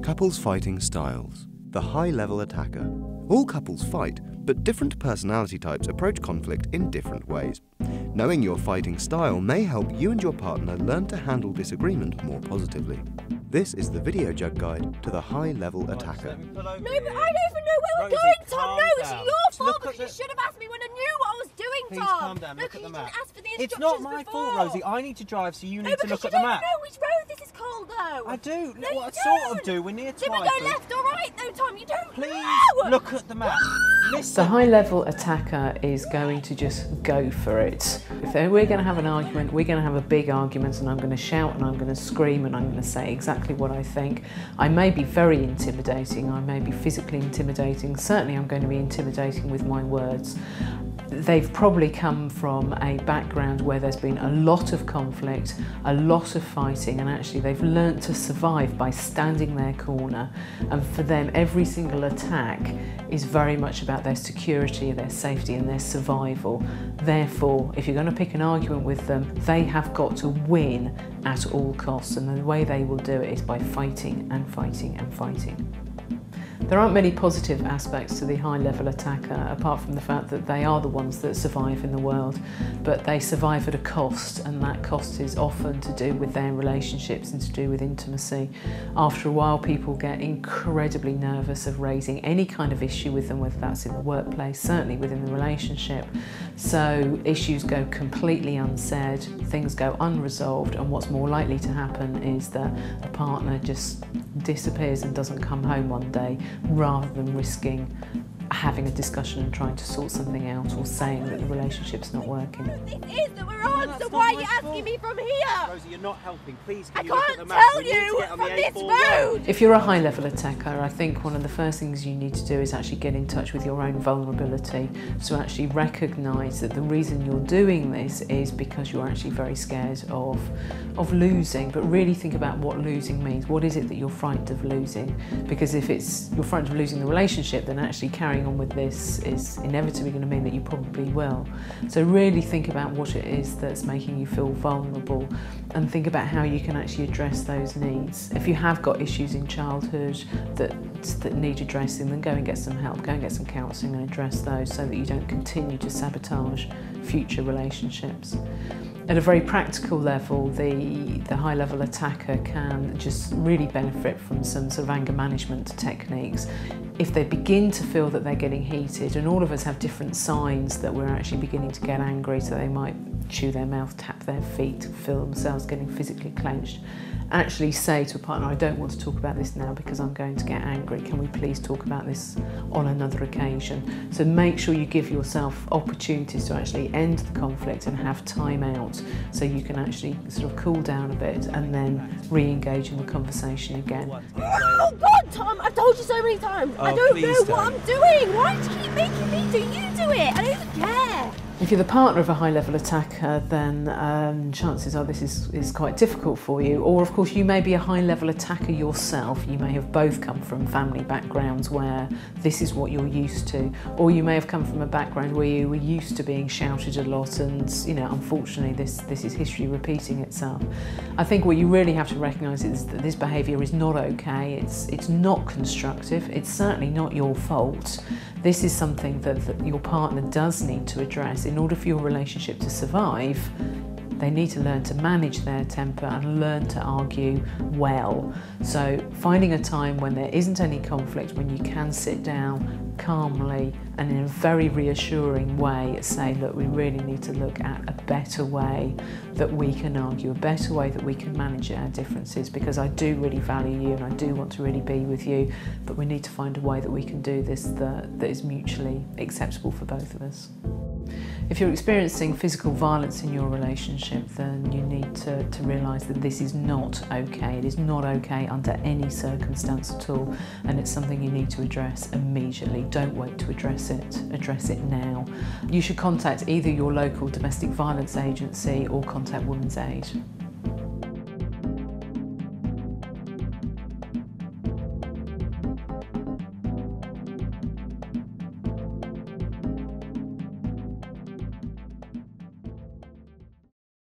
Couples fighting styles. The high-level attacker. All couples fight, but different personality types approach conflict in different ways. Knowing your fighting style may help you and your partner learn to handle disagreement more positively. This is the Videojug guide to the high-level attacker. No, but I don't even know where we're going, Tom. No, it's your fault because you should have asked me when I knew what I was doing, Please Tom. calm down, look at the map. Ask for the instructions It's not my before. fault, Rosie. I need to drive, so you need to look at the No, map. know which road this is called, though. I do. No, Well, I you sort don't. of do. We're near Did we Twyford. go left or right, though, Tom? You don't Please know. look at the map. Listen. The high-level attacker is going to just go for it. If we're going to have an argument, we're going to have a big argument, and I'm going to shout and I'm going to scream and I'm going to say exactly what I think. I may be very intimidating, I may be physically intimidating, certainly I'm going to be intimidating with my words. They've probably come from a background where there's been a lot of conflict, a lot of fighting, and actually they've learnt to survive by standing their corner. And for them, every single attack is very much about their security, their safety and their survival. Therefore, if you're going to pick an argument with them, they have got to win at all costs, and the way they will do it is by fighting and fighting and fighting. There aren't many positive aspects to the high-level attacker, apart from the fact that they are the ones that survive in the world, but they survive at a cost, and that cost is often to do with their relationships and to do with intimacy. After a while, people get incredibly nervous of raising any kind of issue with them, whether that's in the workplace, certainly within the relationship. So issues go completely unsaid, things go unresolved, and what's more likely to happen is that a partner just disappears and doesn't come home one day, rather than risking having a discussion and trying to sort something out, or saying that the relationship's not working. This is that we're on, so why are you asking me from here? Rosie, you're not helping. Please, I can you look at the can't map? tell We need to you get on from the this A4 road. If you're a high-level attacker, I think one of the first things you need to do is actually get in touch with your own vulnerability, to actually recognise that the reason you're doing this is because you're actually very scared of losing, but really think about what losing means. What is it that you're frightened of losing? Because if you're frightened of losing the relationship, then actually carrying on with this is inevitably going to mean that you probably will. So really think about what it is that's making you feel vulnerable, and think about how you can actually address those needs. If you have got issues in childhood that need addressing, then go and get some help, go and get some counselling and address those, so that you don't continue to sabotage future relationships. At a very practical level, the high-level attacker can just really benefit from some sort of anger management techniques. If they begin to feel that they're getting heated, and all of us have different signs that we're actually beginning to get angry, so they might chew their mouth, tap their feet, feel themselves getting physically clenched, actually say to a partner, I don't want to talk about this now because I'm going to get angry. Can we please talk about this on another occasion? So make sure you give yourself opportunities to actually end the conflict and have time out, so you can actually sort of cool down a bit and then re-engage in the conversation again. Oh God, Tom, I've told you so many times. I don't know what I'm doing. Why do you keep making me do? You do it. I don't even care. If you're the partner of a high-level attacker, then chances are this is quite difficult for you. Or of course you may be a high-level attacker yourself. You may have both come from family backgrounds where this is what you're used to, or you may have come from a background where you were used to being shouted a lot, and unfortunately this is history repeating itself. I think what you really have to recognise is that this behaviour is not okay. It's not constructive. It's certainly not your fault. This is something that your partner does need to address. In order for your relationship to survive, they need to learn to manage their temper and learn to argue well. So finding a time when there isn't any conflict, when you can sit down calmly and in a very reassuring way say, look, we really need to look at a better way that we can argue, a better way that we can manage our differences, because I do really value you and I do want to really be with you, but we need to find a way that we can do this that is mutually acceptable for both of us. If you're experiencing physical violence in your relationship, then you need to realise that this is not okay. It is not okay under any circumstance at all, and it's something you need to address immediately. Don't wait to address it now. You should contact either your local domestic violence agency or contact Women's Aid.